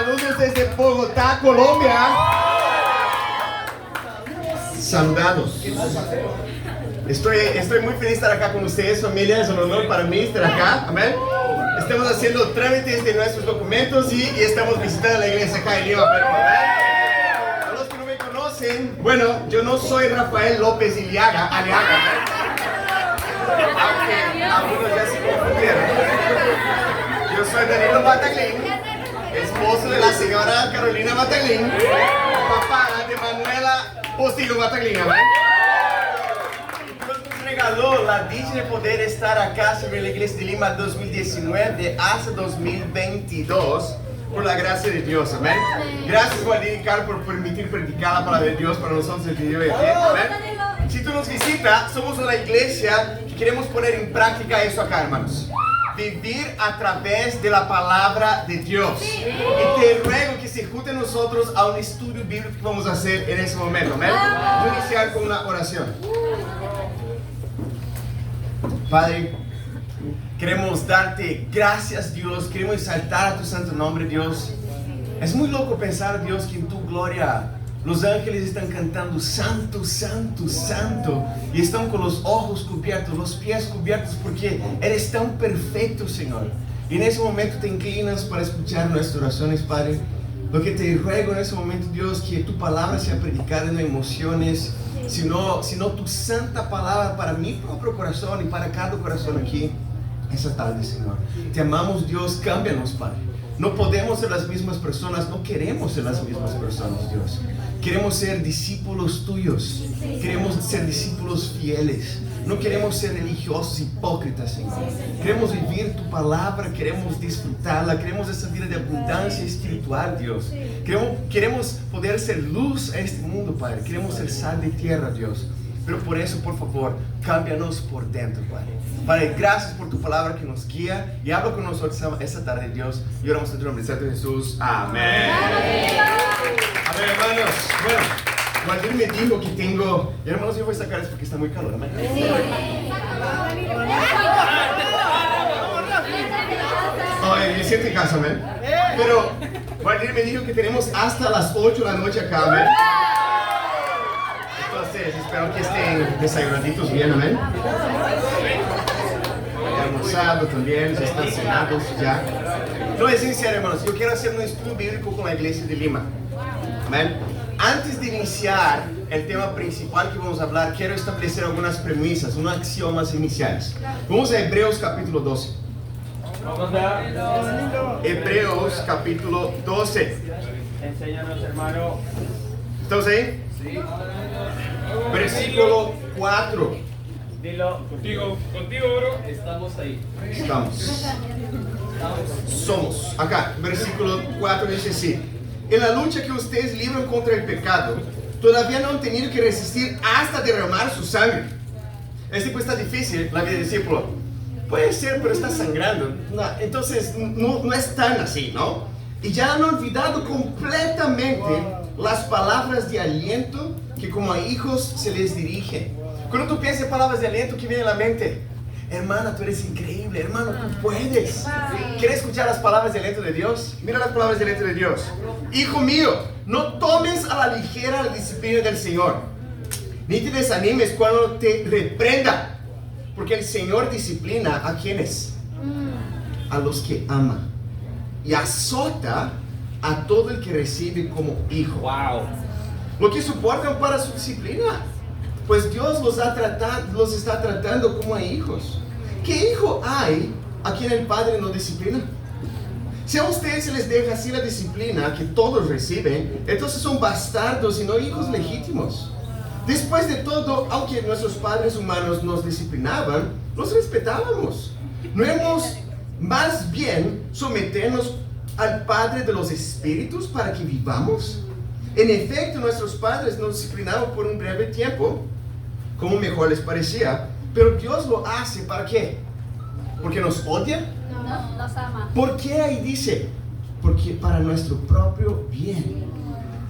Saludos desde Bogotá, Colombia. Saludados. Estoy muy feliz de estar acá con ustedes, familia. Es un honor para mí estar acá. Amén. Estamos haciendo trámites de nuestros documentos y estamos visitando la iglesia acá en Lima, Perú. A los que no me conocen, bueno, yo no soy Rafael López Aliaga, aunque algunos ya se confundieron. Yo soy Danilo Bataglín, esposo de la señora Carolina Bataglín, papá de Manuela Postigo Bataglín. Regaló la dicha de poder estar acá sobre la iglesia de Lima 2019 hasta 2022 por la gracia de Dios, amén. Gracias, Guadalupe y Carlos, por permitir predicar la palabra de Dios para nosotros el día de hoy, amén. Si tú nos visitas, somos una iglesia que queremos poner en práctica eso acá, hermanos. Vivir a través de la palabra de Dios. Y te ruego que se junten nosotros a un estudio bíblico que vamos a hacer en ese momento, amén. Voy a iniciar con una oración. Padre, queremos darte gracias, Dios. Queremos exaltar a tu santo nombre, Dios. Es muy loco pensar, Dios, que en tu gloria los ángeles están cantando santo, santo, santo, y están con los ojos cubiertos, los pies cubiertos, porque eres tan perfecto, Señor. Y en ese momento te inclinas para escuchar nuestras oraciones, Padre. Lo que te ruego en ese momento, Dios, que tu palabra sea predicada en emociones, sino tu santa palabra para mi propio corazón y para cada corazón aquí esta tarde, Señor. Te amamos, Dios. Cámbianos, Padre. No podemos ser las mismas personas, no queremos ser las mismas personas, Dios. Queremos ser discípulos tuyos, queremos ser discípulos fieles. No queremos ser religiosos hipócritas, Señor. Queremos vivir tu palabra, queremos disfrutarla, queremos esa vida de abundancia espiritual, Dios. Queremos poder ser luz a este mundo, Padre. Queremos ser sal de tierra, Dios. Pero por eso, por favor, cámbianos por dentro, Padre. Padre, gracias por tu palabra que nos guía y habla con nosotros esta tarde, Dios. Y oramos en tu nombre, Santo Jesús. Amén. Amén, hermanos. Bueno, Waldir me dijo que tengo... Y hermanos, yo voy a sacar esto porque está muy calor. Amén. Oye, me siento en casa, amén. Pero Waldir me dijo que tenemos hasta las 8 de la noche acá, amén. Entonces, espero que estén desayunaditos bien, amén. Almorzado también, ya están cenados ya. No, es sincero, hermanos, yo quiero hacer un estudio bíblico con la iglesia de Lima. Amén. Antes de iniciar el tema principal que vamos a hablar, quiero establecer algunas premisas, unas axiomas iniciales. Vamos a Hebreos capítulo 12. Vamos a Hebreos capítulo 12. Enséñanos, hermano. ¿Estamos ahí? Sí. Versículo 4. Dilo. Contigo, bro. Estamos ahí. Estamos. Somos. Acá, versículo 4 dice así: en la lucha que ustedes libran contra el pecado, todavía no han tenido que resistir hasta derramar su sangre. Este pues está difícil, la vida del discípulo. Puede ser, pero está sangrando. No, entonces, no es tan así, ¿no? Y ya han olvidado completamente las palabras de aliento que como a hijos se les dirigen. Cuando tú piensas en palabras de aliento, ¿qué viene a la mente? Hermana, tú eres increíble, hermano, tú puedes. ¿Quieres escuchar las palabras de aliento de Dios? Mira las palabras de aliento de Dios. Hijo mío, no tomes a la ligera la disciplina del Señor, ni te desanimes cuando te reprenda, porque el Señor disciplina ¿a quiénes? A los que ama, y azota a todo el que recibe como hijo. Wow. Lo que soportan para su disciplina, pues Dios los está tratando como a hijos. ¿Qué hijo hay a quien el padre no disciplina? Si a ustedes se les deja así la disciplina que todos reciben, entonces son bastardos y no hijos legítimos. Después de todo, aunque nuestros padres humanos nos disciplinaban, los respetábamos. ¿No hemos más bien someternos al Padre de los Espíritus para que vivamos? En efecto, nuestros padres nos disciplinaban por un breve tiempo, como mejor les parecía, pero Dios lo hace ¿para qué? ¿Porque nos odia? No, nos ama. ¿Por qué ahí dice? Porque para nuestro propio bien,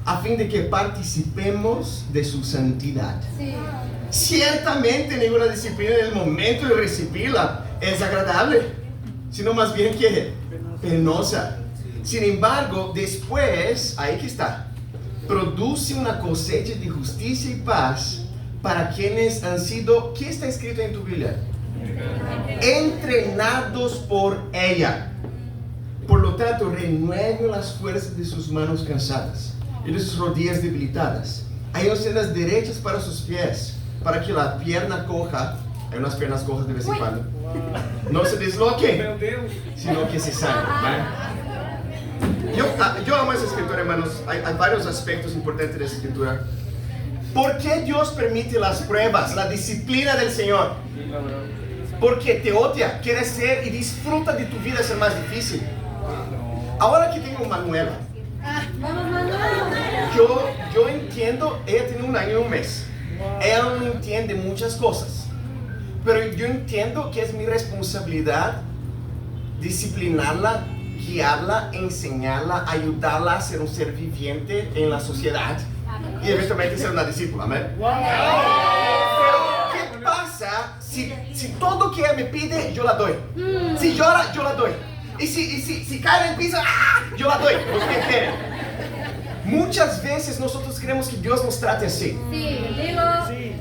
a fin de que participemos de su santidad. Sí. Ciertamente ninguna disciplina en el momento de recibirla es agradable, sino más bien que penosa. Sin embargo, después, ahí que está, produce una cosecha de justicia y paz para quienes han sido, ¿qué está escrito en tu Biblia? Entrenados por ella. Por lo tanto, renueven las fuerzas de sus manos cansadas y de sus rodillas debilitadas. Hay sendas derechas para sus pies, para que la pierna coja, hay unas piernas cojas de vez en cuando, no se desloque, sino que se sane, ¿vale? Yo amo esa escritura, hermanos. Hay varios aspectos importantes de esa escritura. ¿Por qué Dios permite las pruebas, la disciplina del Señor? Porque te odia, quiere ser y disfruta de tu vida ser más difícil. Ahora que tengo Manuela, yo entiendo, ella tiene 1 año y 1 mes. Ella no entiende muchas cosas, pero yo entiendo que es mi responsabilidad disciplinarla, guiarla, enseñarla, ayudarla a ser un ser viviente en la sociedad y eventualmente ser una discípula, amén. Pero, ¿qué pasa si todo que ella me pide, yo la doy? Si llora, yo la doy. Y si cae en el piso, yo la doy, porque quiere. Muchas veces nosotros queremos que Dios nos trate así.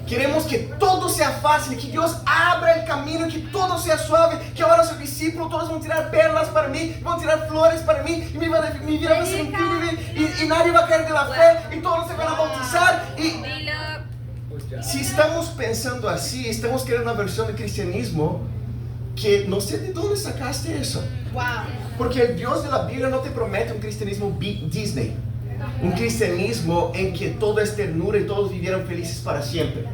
Queremos que todo sea fácil, que Dios abra el camino, que todo sea suave, que ahora soy discípulo, todos van a tirar perlas para mí, van a tirar flores para mí, y mi vida va a ser increíble, y nadie va a caer de la fe, y todos se van a bautizar. Y si estamos pensando así, estamos creando una versión de cristianismo que no sé de dónde sacaste eso. Porque el Dios de la Biblia no te promete un cristianismo Disney. Un cristianismo en que todo es ternura y todos vivieron felices para siempre.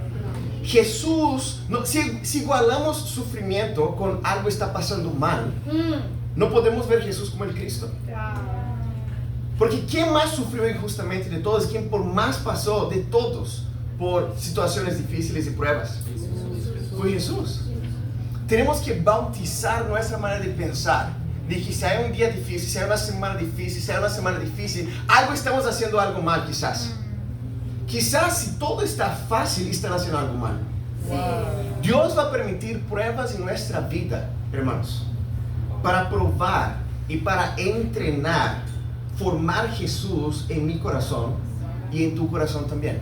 Jesús, si igualamos sufrimiento con algo está pasando mal, no podemos ver a Jesús como el Cristo. Porque ¿quién más sufrió injustamente de todos? ¿Quién por más pasó de todos por situaciones difíciles y pruebas? Fue Jesús. Tenemos que bautizar nuestra manera de pensar. De que si hay un día difícil, si hay una semana difícil, algo estamos haciendo algo mal quizás. Quizás si todo está fácil, están haciendo algo mal. Dios va a permitir pruebas en nuestra vida, hermanos, para probar y para entrenar, formar Jesús en mi corazón y en tu corazón también.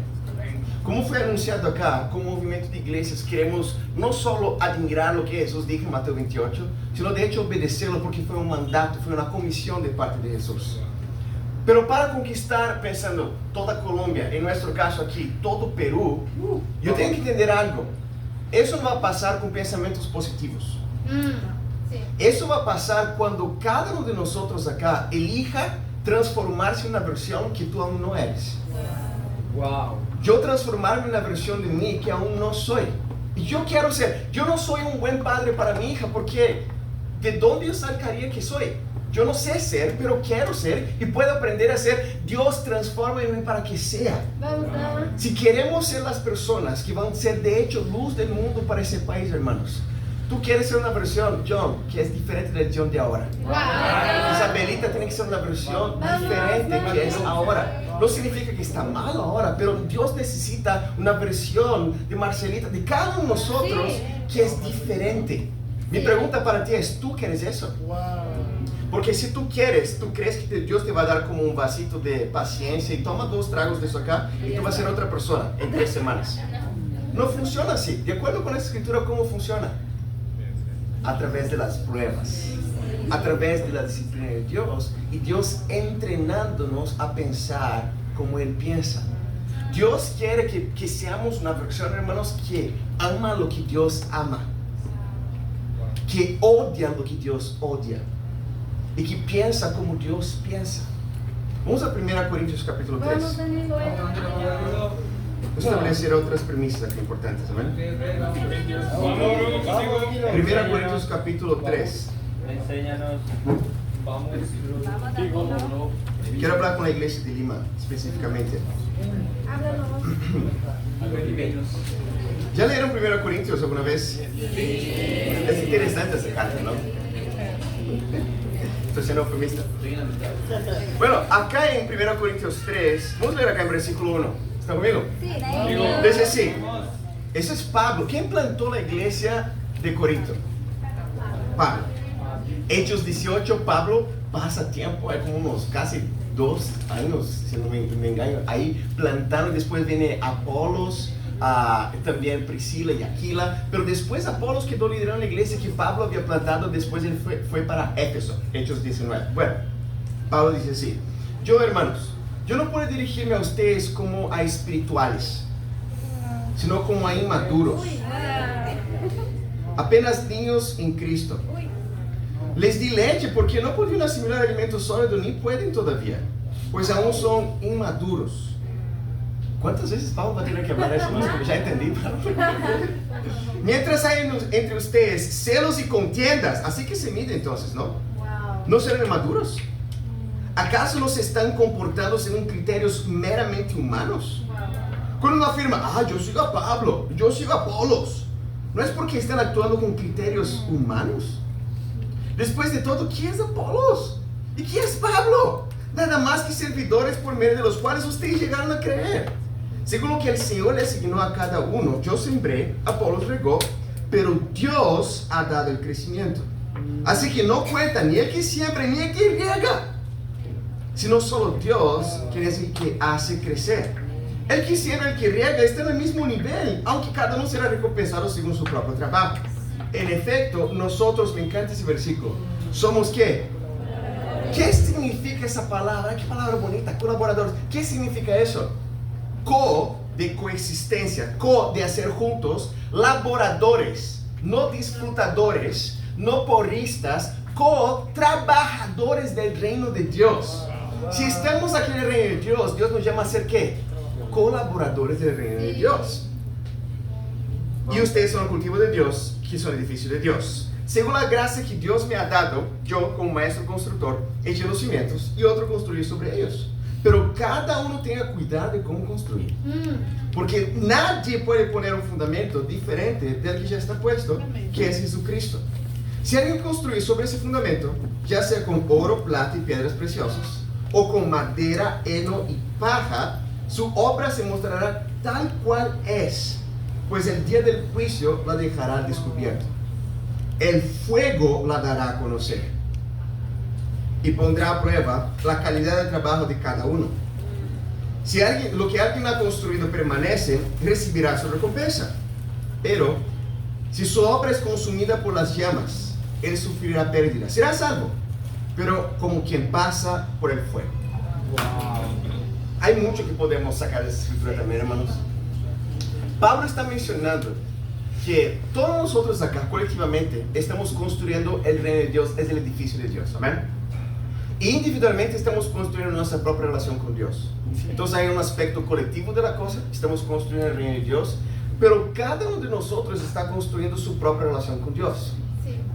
Como fue anunciado acá, como movimiento de iglesias, queremos no solo admirar lo que Jesús dijo en Mateo 28, sino de hecho obedecerlo porque fue un mandato, fue una comisión de parte de Jesús. Pero para conquistar, pensando, toda Colombia, en nuestro caso aquí, todo Perú, yo tengo que entender algo. Eso no va a pasar con pensamientos positivos. Eso va a pasar cuando cada uno de nosotros acá elija transformarse en una versión que tú aún no eres. Yo transformarme en una versión de mí que aún no soy. Y yo quiero ser. Yo no soy un buen padre para mi hija porque ¿de dónde yo sacaría que soy? Yo no sé ser, pero quiero ser y puedo aprender a ser. Dios transforma en mí para que sea. Si queremos ser las personas que van a ser de hecho luz del mundo para ese país, hermanos, tú quieres ser una versión, John, que es diferente del John de ahora. Isabelita tiene que ser una versión diferente que es ahora. No significa que está mal ahora, pero Dios necesita una versión de Marcelita, de cada uno de nosotros, que es diferente. Mi pregunta para ti es, ¿tú quieres eso? Porque si tú quieres, tú crees que Dios te va a dar como un vasito de paciencia y toma 2 tragos de eso acá y tú vas a ser otra persona en 3 semanas. No funciona así. De acuerdo con esta escritura, ¿cómo funciona? A través de las pruebas, a través de la disciplina de Dios, y Dios entrenándonos a pensar como Él piensa. Dios quiere que seamos una versión, hermanos, que ama lo que Dios ama, que odia lo que Dios odia y que piensa como Dios piensa. Vamos a 1 Corintios capítulo 3. Establecer otras premisas aquí importantes, ¿amén? 1 Corintios capítulo 3. Enséñanos. Quiero hablar con la iglesia de Lima específicamente. ¿Ya leyeron 1 Corintios alguna vez? Es interesante esa carta, ¿no? Estoy siendo optimista. Bueno, acá en 1 Corintios 3, vamos a leer acá en versículo 1. ¿Está conmigo? Dice así. Ese es Pablo. ¿Quién plantó la iglesia de Corinto? Pablo. Hechos 18, Pablo pasa tiempo, hay como unos casi 2 años, si no me engaño, ahí plantando. Después viene Apolos, también Priscila y Aquila, pero después Apolos quedó liderando la iglesia que Pablo había plantado. Después él fue para Éfeso, Hechos 19. Bueno, Pablo dice así: yo, hermanos, yo no puedo dirigirme a ustedes como a espirituales, sino como a inmaduros, apenas niños en Cristo. Les di leche porque no podían asimilar alimento sólido ni pueden todavía, pues aún son inmaduros. ¿Cuántas veces Pablo va a tener que hablar eso? No, ya entendí. Mientras hay entre ustedes celos y contiendas, así que se mide entonces, ¿no? ¿No serán inmaduros? ¿Acaso no se están comportando según criterios meramente humanos? Cuando uno afirma, yo sigo a Pablo, yo sigo a Apolos, ¿no es porque están actuando con criterios humanos? Después de todo, ¿quién es Apolos? ¿Y quién es Pablo? Nada más que servidores por medio de los cuales ustedes llegaron a creer. Según lo que el Señor le asignó a cada uno, yo sembré, Apolos regó, pero Dios ha dado el crecimiento. Así que no cuenta ni el que siembra ni el que riega, sino solo Dios, quien es el que hace crecer. El que siembra y el que riega están al mismo nivel, aunque cada uno será recompensado según su propio trabajo. En efecto, nosotros, me encanta ese versículo, ¿somos qué? ¿Qué significa esa palabra? ¿Qué palabra bonita? Colaboradores. ¿Qué significa eso? Co, de coexistencia, co, de hacer juntos, laboradores, no disfrutadores, no porristas, co, trabajadores del reino de Dios. Si estamos aquí en el reino de Dios, Dios nos llama a ser ¿qué? Colaboradores del reino de Dios. Y ustedes son el cultivo de Dios, que son el edificio de Dios. Según la gracia que Dios me ha dado, yo como maestro constructor eché los cimientos y otro construí sobre ellos. Pero cada uno tenga cuidado de cómo construir. Porque nadie puede poner un fundamento diferente del que ya está puesto, que es Jesucristo. Si alguien construye sobre ese fundamento, ya sea con oro, plata y piedras preciosas, o con madera, heno y paja, su obra se mostrará tal cual es, pues el día del juicio la dejará al descubierto. El fuego la dará a conocer y pondrá a prueba la calidad del trabajo de cada uno. Si lo que alguien ha construido permanece, recibirá su recompensa. Pero si su obra es consumida por las llamas, él sufrirá pérdida. Será salvo, pero como quien pasa por el fuego. Hay mucho que podemos sacar de esta escritura también, hermanos. Pablo está mencionando que todos nosotros acá colectivamente estamos construyendo el reino de Dios, es el edificio de Dios, amén. E individualmente estamos construyendo nuestra propia relación con Dios. Entonces hay un aspecto colectivo de la cosa, estamos construyendo el reino de Dios, pero cada uno de nosotros está construyendo su propia relación con Dios.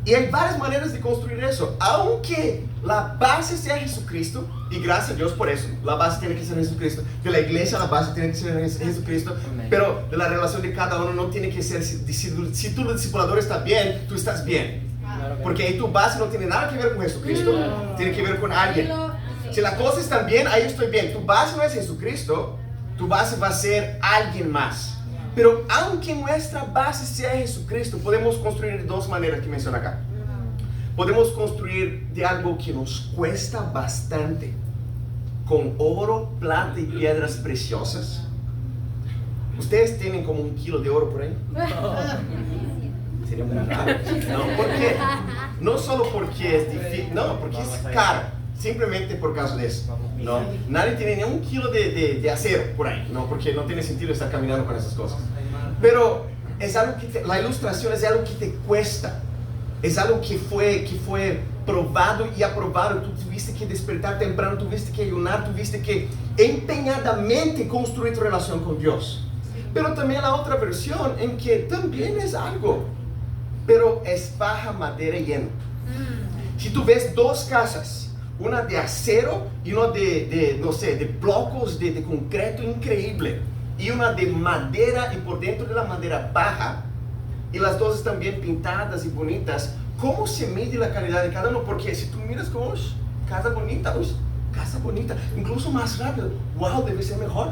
Y hay varias maneras de construir eso, aunque la base sea Jesucristo, y gracias a Dios por eso, la base tiene que ser Jesucristo, de la iglesia la base tiene que ser Jesucristo, pero de la relación de cada uno no tiene que ser, si tu discipulador está bien, tú estás bien, porque ahí tu base no tiene nada que ver con Jesucristo, tiene que ver con alguien. Si las cosas están bien, ahí estoy bien. Tu base no es Jesucristo, tu base va a ser alguien más. Pero aunque nuestra base sea Jesucristo, podemos construir de dos maneras que menciona acá. Podemos construir de algo que nos cuesta bastante, con oro, plata y piedras preciosas. ¿Ustedes tienen como 1 kilo de oro por ahí? Sería muy raro. No solo porque es difícil, no, porque es caro. Simplemente por causa de eso. No, nadie tiene ni 1 kilo de acero por ahí, no, porque no tiene sentido estar caminando con esas cosas. Pero es algo que la ilustración es algo que te cuesta, es algo que fue probado y aprobado. Tú tuviste que despertar temprano, tuviste que ayunar, tuviste que empeñadamente construir tu relación con Dios. Pero también la otra versión en que también es algo, pero es paja, madera y heno. Si tú ves 2 casas, una de acero y una de blocos de concreto increíble, y una de madera y por dentro de la madera baja, y las dos están bien pintadas y bonitas, ¿cómo se mide la calidad de cada uno? Porque si tú miras como casa bonita, incluso más rápido, wow, debe ser mejor.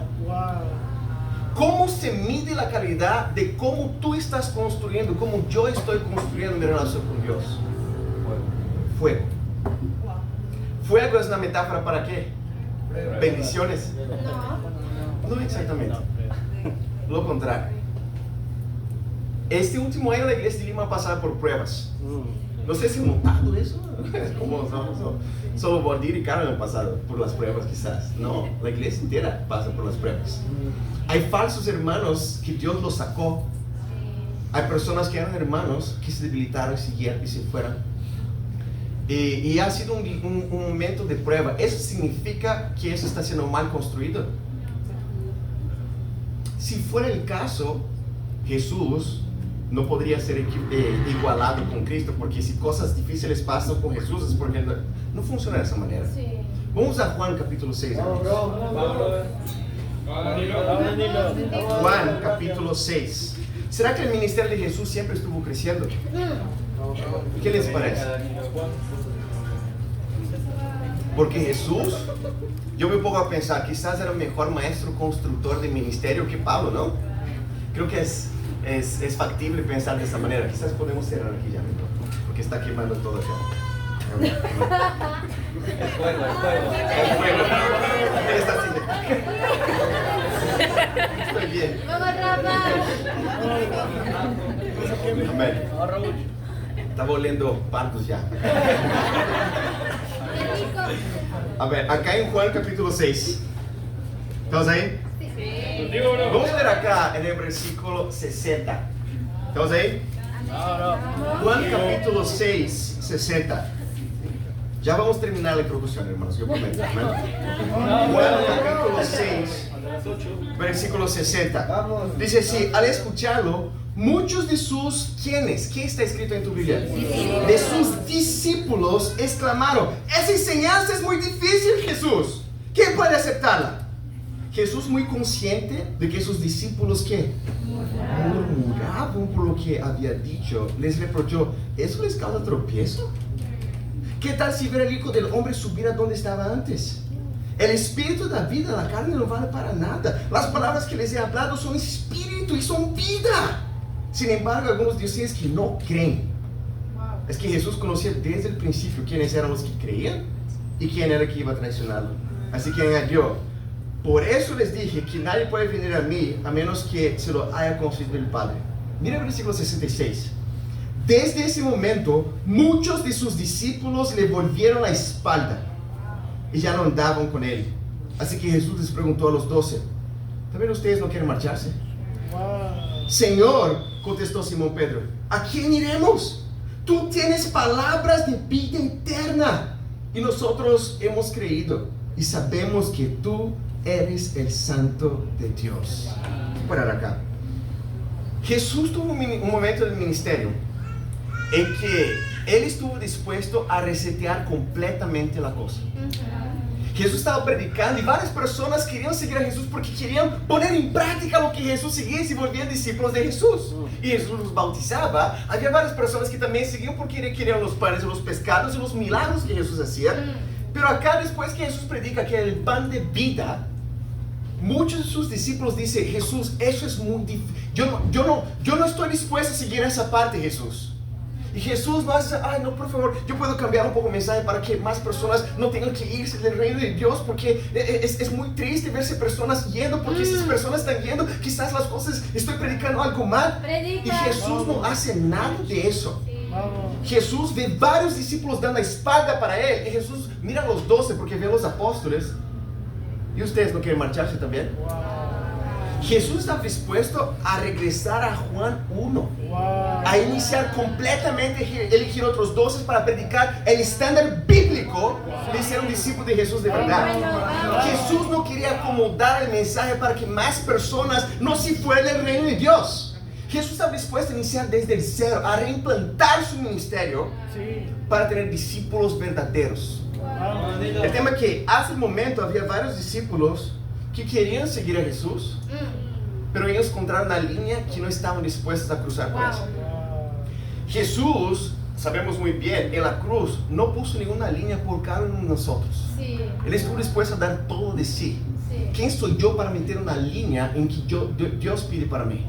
¿Cómo se mide la calidad de cómo tú estás construyendo, cómo yo estoy construyendo mi relación con Dios? fuego. Fuego es una metáfora para qué? Bendiciones. No exactamente. Lo contrario. Este último año la iglesia de Lima ha pasado por pruebas. No sé si han notado eso. Es como solo Valdir y Carmen han pasado por las pruebas quizás. No, la iglesia entera pasa por las pruebas. Hay falsos hermanos que Dios los sacó. Hay personas que eran hermanos que se debilitaron y se fueron. Y ha sido un momento de prueba. ¿Eso significa que eso está siendo mal construido? Si fuera el caso, Jesús no podría ser igualado con Cristo, porque si cosas difíciles pasan con Jesús es porque no funciona de esa manera. Sí. Vamos a Juan capítulo 6. Juan capítulo 6. ¿Será que el ministerio de Jesús siempre estuvo creciendo? ¿Qué les parece? Porque Jesús, yo me pongo a pensar, quizás era un mejor maestro constructor de ministerio que Pablo, ¿no? Creo que es factible pensar de esa manera. Quizás podemos cerrar aquí ya, ¿no? Porque está quemando todo acá. El fuego. El fuego. Él está así. Estoy bien. Amén. Está oliendo partos ya. A ver, acá en Juan capítulo 6. ¿Estamos ahí? Sí. Vamos a ver acá en el versículo 60. ¿Estamos ahí? Juan capítulo 6, 60. Ya vamos a terminar la introducción, hermanos, yo prometo. Juan capítulo 6, versículo 60. Dice así: al escucharlo, muchos de sus, ¿quiénes? ¿Qué está escrito en tu Biblia? De sus discípulos exclamaron: esa enseñanza es muy difícil, Jesús. ¿Quién puede aceptarla? Jesús, muy consciente de que sus discípulos, ¿qué? Murmuraban por lo que había dicho, les reprochó: ¿eso les causa tropiezo? ¿Qué tal si ver el Hijo del Hombre subir a donde estaba antes? El espíritu da vida, la carne no vale para nada. Las palabras que les he hablado son espíritu y son vida. Sin embargo, algunos dicen que no creen. Es que Jesús conocía desde el principio quiénes eran los que creían y quién era el que iba a traicionarlo. Así que añadió: por eso les dije que nadie puede venir a mí a menos que se lo haya concedido el Padre. Mira el versículo 66. Desde ese momento, muchos de sus discípulos le volvieron la espalda y ya no andaban con él. Así que Jesús les preguntó a los 12: ¿también ustedes no quieren marcharse? Señor, contestó Simón Pedro, ¿a quién iremos? Tú tienes palabras de vida eterna y nosotros hemos creído y sabemos que tú eres el Santo de Dios. Por acá, Jesús tuvo un momento del ministerio en que Él estuvo dispuesto a resetear completamente la cosa. Jesús estaba predicando y varias personas querían seguir a Jesús porque querían poner en práctica lo que Jesús seguía y se volvían discípulos de Jesús. Y Jesús los bautizaba. Había varias personas que también seguían porque querían los panes y los pescados y los milagros que Jesús hacía. Pero acá, después que Jesús predica que el pan de vida, muchos de sus discípulos dicen: Jesús, eso es muy difícil. Yo no estoy dispuesto a seguir esa parte, Jesús. Y Jesús no hace: ay, no, por favor, yo puedo cambiar un poco el mensaje para que más personas no tengan que irse del reino de Dios, porque es muy triste verse personas yendo, porque esas personas están yendo, quizás las cosas, estoy predicando algo mal. Y Jesús no hace nada de eso. Jesús ve varios discípulos dando la espalda para Él, y Jesús mira a los 12 porque ve a los apóstoles. ¿Y ustedes no quieren marcharse también? Jesús está dispuesto a regresar a Juan 1, a iniciar completamente, elegir otros 12 para predicar el estándar bíblico de ser un discípulo de Jesús de verdad. Jesús no quería acomodar el mensaje para que más personas no se fueran del reino de Dios. Jesús está dispuesto a iniciar desde el cero, a reimplantar su ministerio para tener discípulos verdaderos. El tema es que hace un momento había varios discípulos que querían seguir a Jesús, pero ellos encontraron una línea que no estaban dispuestos a cruzar por eso. Jesús, sabemos muy bien, en la cruz no puso ninguna línea por cada uno de nosotros. Él estuvo dispuesto a dar todo de sí. ¿Quién soy yo para meter una línea en que Dios pide para mí?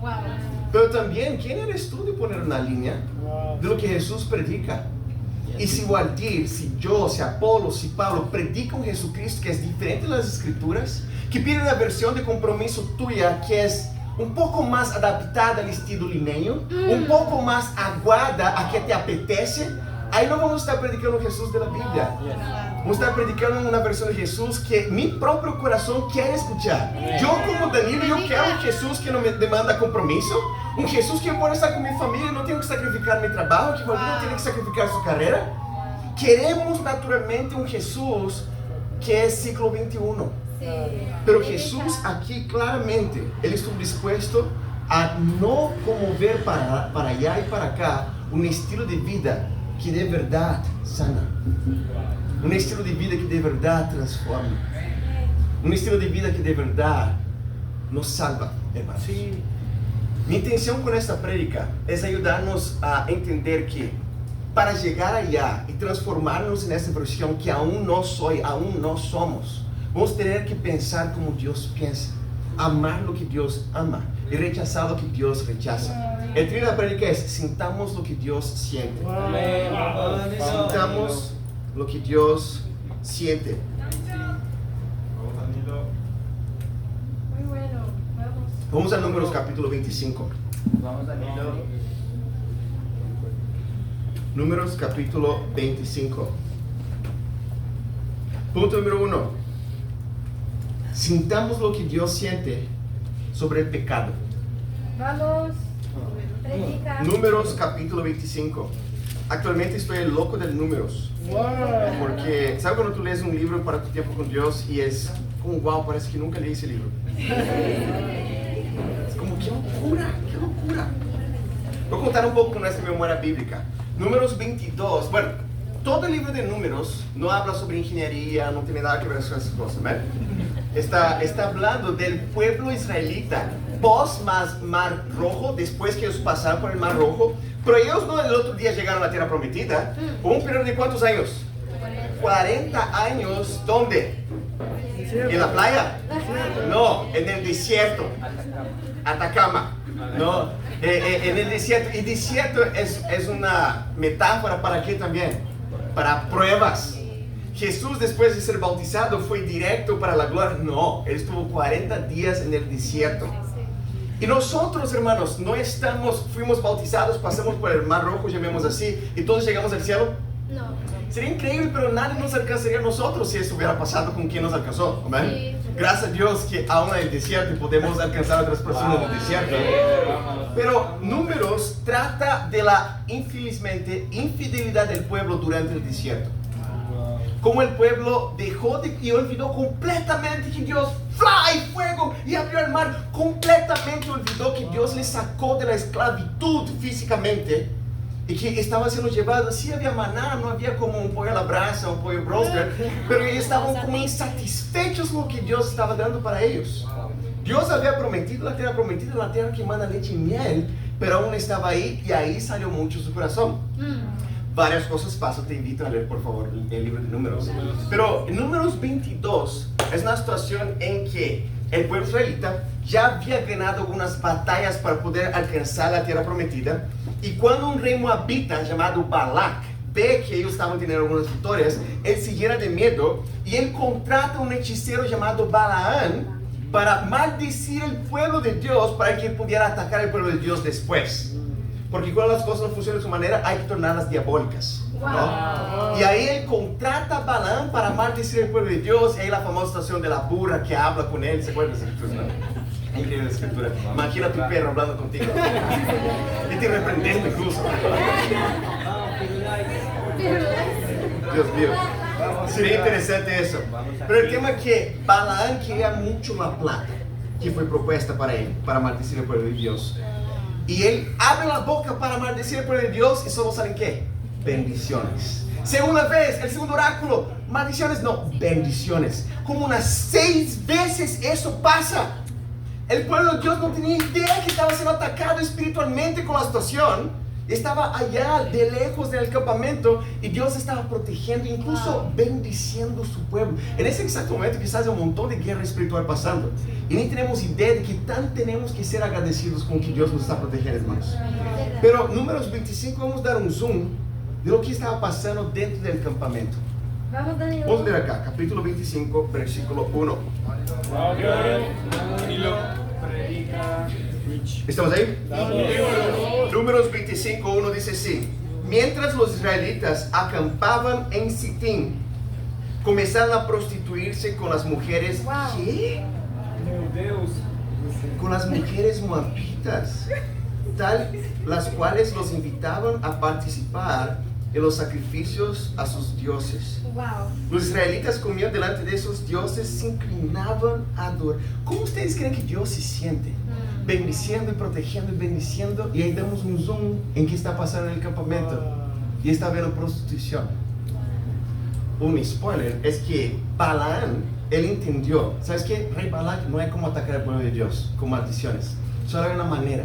Pero también, ¿quién eres tú de poner una línea de lo que Jesús predica? Y si Waldir, si yo, si Apolo, si Pablo predica un Jesucristo que es diferente de las Escrituras, que pide una versión de compromiso tuya que es un poco más adaptada al estilo limeño, un poco más aguada a que te apetece, ahí no vamos a estar predicando un Jesús de la Biblia. Vamos a estar predicando una versión de Jesús que mi propio corazón quiere escuchar. Yo como Danilo, yo quiero un Jesús que no me demanda compromiso, un Jesús que puede estar con mi familia y no tengo que sacrificar mi trabajo, que no tiene que sacrificar su carrera. Queremos naturalmente un Jesús que es siglo XXI. Pero Jesús aquí claramente, Él estuvo dispuesto a no conmover para allá y para acá un estilo de vida que de verdad sana, un estilo de vida que de verdad transforma, un estilo de vida que de verdad nos salva, hermanos. Mi intención con esta prédica es ayudarnos a entender que para llegar allá y transformarnos en esta versión que aún no soy, aún no somos, vamos a tener que pensar como Dios piensa, amar lo que Dios ama y rechazar lo que Dios rechaza. El título de la prédica es: sintamos lo que Dios siente. Sintamos lo que Dios siente. Muy bueno, vamos. Vamos a Números capítulo 25. Vamos a Nilo. Números capítulo 25. Punto número 1. Sintamos lo que Dios siente sobre el pecado. Vamos. Predica. Números capítulo 25. Actualmente estoy loco de números. Porque, ¿sabes cuando tú lees un libro para tu tiempo con Dios y es como, wow, parece que nunca leí ese libro? Es como, qué locura, qué locura. Voy a contar un poco con nuestra memoria bíblica. Números 22, bueno, todo el libro de Números no habla sobre ingeniería, no tiene nada que ver con esas cosas, ¿verdad? Está hablando del pueblo israelita post Mar Rojo, después que ellos pasaron por el Mar Rojo, pero ellos no el otro día llegaron a la tierra prometida. Hubo un periodo de ¿cuántos años? 40 años, ¿dónde? ¿En la playa? No, en el desierto. Atacama. No, en el desierto. Y desierto es una metáfora para qué también? Para pruebas. Jesús, después de ser bautizado, fue directo para la gloria. No, Él estuvo 40 días en el desierto. Y nosotros, hermanos, fuimos bautizados, pasamos por el Mar Rojo, llamemos así, y todos llegamos al cielo. No. Sería increíble, pero nadie nos alcanzaría a nosotros si eso hubiera pasado con quien nos alcanzó. ¿Amén? Sí. Gracias a Dios que aún en el desierto podemos alcanzar a otras personas en el desierto. Pero Números trata de la, infelizmente, infidelidad del pueblo durante el desierto. Como el pueblo dejó y olvidó completamente que Dios y fuego y abrió el mar, completamente olvidó que Dios les sacó de la esclavitud físicamente y que estaban siendo llevados. Sí había maná, no había como un pollo a la brasa, un pollo broster, pero ellos estaban como insatisfechos con lo que Dios estaba dando para ellos. Dios había prometido la tierra que manda leche y miel, pero aún estaba ahí y ahí salió mucho su corazón. Varias cosas pasan, te invito a leer por favor el libro de Números. Pero en Números 22 es una situación en que el pueblo israelita ya había ganado algunas batallas para poder alcanzar la tierra prometida. Y cuando un rey moabita llamado Balac ve que ellos estaban teniendo algunas victorias, él se llena de miedo y él contrata a un hechicero llamado Balaán para maldecir el pueblo de Dios para que pudiera atacar el pueblo de Dios después. Porque cuando las cosas no funcionan de su manera, hay que tornarlas diabólicas, ¿no? Y ahí él contrata a Balaam para maldecir el pueblo de Dios. Y ahí la famosa situación de la burra que habla con él. ¿Se acuerdan de esa escritura? Increíble la escritura. Imagina a tu perro hablando contigo. Y te reprendiendo incluso. Dios mío. Sería interesante eso. Pero el tema es que Balaam quería mucho la plata que fue propuesta para él, para maldecir el pueblo de Dios. Y él abre la boca para maldecir el pueblo de Dios y solo salen ¿qué? Bendiciones. Segunda vez, el segundo oráculo, maldiciones, no, bendiciones. Como unas 6 veces eso pasa. El pueblo de Dios no tenía idea que estaba siendo atacado espiritualmente con la situación. Estaba allá de lejos del campamento y Dios estaba protegiendo, incluso bendiciendo su pueblo. En ese exacto momento quizás hay un montón de guerra espiritual pasando y ni tenemos idea de que tan tenemos que ser agradecidos con que Dios nos está protegiendo, hermanos. Pero Números 25, vamos a dar un zoom de lo que estaba pasando dentro del campamento. Vamos, Danilo. Vamos a ver acá, capítulo 25, versículo 1. ¿Estamos ahí? Números 25, 1 dice así: mientras los israelitas acampaban en Sitín, comenzaron a prostituirse con las mujeres. Wow. ¿Qué? Meu Deus. Con las mujeres moabitas, las cuales los invitaban a participar en los sacrificios a sus dioses. Wow. Los israelitas comían delante de esos dioses, se inclinaban a adorar. ¿Cómo ustedes creen que Dios se siente? Bendiciendo y protegiendo y bendiciendo, y ahí damos un zoom en qué está pasando en el campamento, y está habiendo prostitución. Un spoiler es que Balaam, él entendió, ¿sabes qué? Rey Balaam, no hay como atacar al pueblo de Dios con maldiciones, solo hay una manera,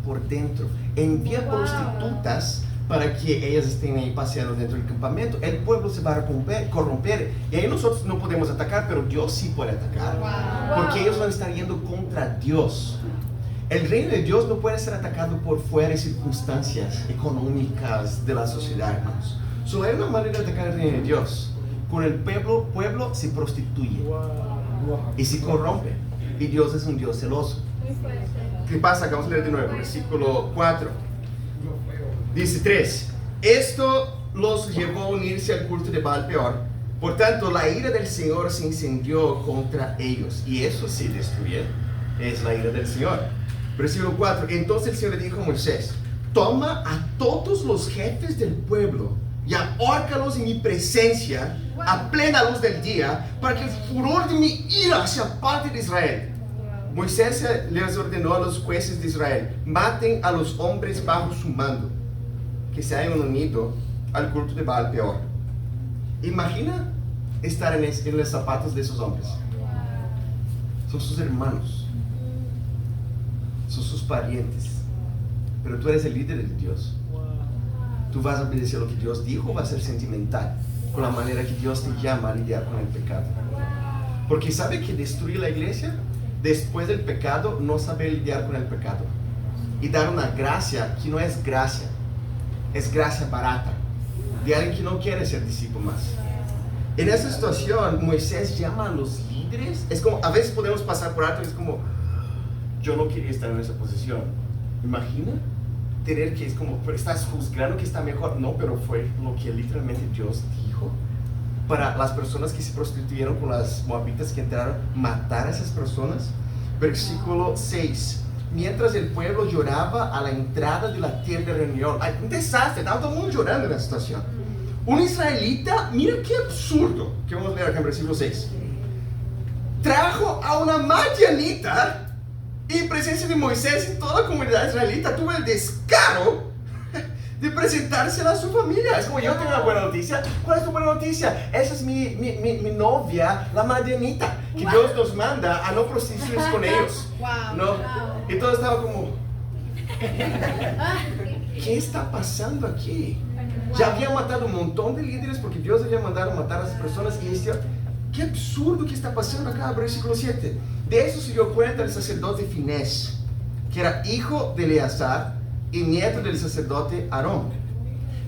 por dentro. Envía Wow. prostitutas para que ellas estén ahí paseando dentro del campamento. El pueblo se va a corromper, y ahí nosotros no podemos atacar, pero Dios sí puede atacar, porque ellos van a estar yendo contra Dios. El reino de Dios no puede ser atacado por fuera de circunstancias económicas de la sociedad, hermanos. Solo hay una manera de atacar el reino de Dios. Con el pueblo se prostituye y se corrompe, y Dios es un Dios celoso. Muy fuerte. ¿Qué pasa? Vamos a leer de nuevo, versículo 4. Dice 3: esto los llevó a unirse al culto de Baal Peor. Por tanto, la ira del Señor se incendió contra ellos, y eso sí destruyeron. Es la ira del Señor. Versículo 4: entonces el Señor le dijo a Moisés: toma a todos los jefes del pueblo y ahórcalos en mi presencia a plena luz del día, para que el furor de mi ira se aparte de Israel. Moisés les ordenó a los jueces de Israel: maten a los hombres bajo su mando, que se hayan unido al culto de Baal Peor. Imagina estar en los zapatos de esos hombres. Son sus hermanos, son sus parientes, pero tú eres el líder de Dios. Tú vas a obedecer lo que Dios dijo, o vas a ser sentimental con la manera que Dios te llama a lidiar con el pecado. Porque sabe que destruir la iglesia después del pecado, no sabe lidiar con el pecado y dar una gracia que no es gracia, es gracia barata de alguien que no quiere ser discípulo más. En esa situación, Moisés llama a los líderes. Es como, a veces podemos pasar por alto, es como, yo no quería estar en esa posición. Imagina tener que, es como, pero estás juzgando que está mejor. No, pero fue lo que literalmente Dios dijo para las personas que se prostituyeron con las moabitas, que entraron, matar a esas personas. Versículo 6: mientras el pueblo lloraba a la entrada de la tienda de reunión. Hay un desastre, estaba todo el mundo llorando en la situación. Un israelita, mira qué absurdo, que vamos a leer acá en versículo 6, trajo a una madianita en presencia de Moisés y toda la comunidad israelita. Tuvo el descaro de presentársela a su familia. Es como, yo tengo una buena noticia. ¿Cuál es tu buena noticia? Esa es mi novia, la madianita, que Dios nos manda a no prostituirnos con ellos. ¿No? Y todo estaba como, ¿qué está pasando aquí? Ya había matado un montón de líderes porque Dios había mandado matar a esas personas, y este, qué absurdo que está pasando acá. Versículo 7: de eso se dio cuenta el sacerdote Finés, que era hijo de Eleazar y nieto del sacerdote Aarón.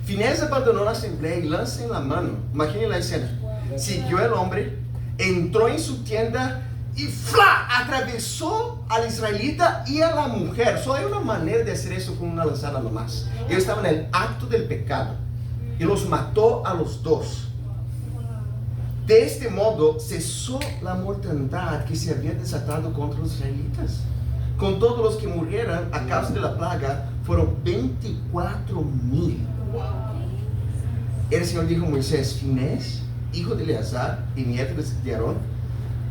Finés abandonó la asamblea y lanza en la mano. Imaginen la escena. Siguió el hombre, entró en su tienda y ¡fla! Atravesó al israelita y a la mujer. Solo hay una manera de hacer eso con una lanzada nomás. Ellos estaban en el acto del pecado y los mató a los dos. De este modo cesó la mortandad que se había desatado contra los israelitas. Con todos los que murieran a causa de la plaga, fueron 24,000. El Señor dijo a Moisés: Finés, hijo de Eleazar y nieto de Aarón,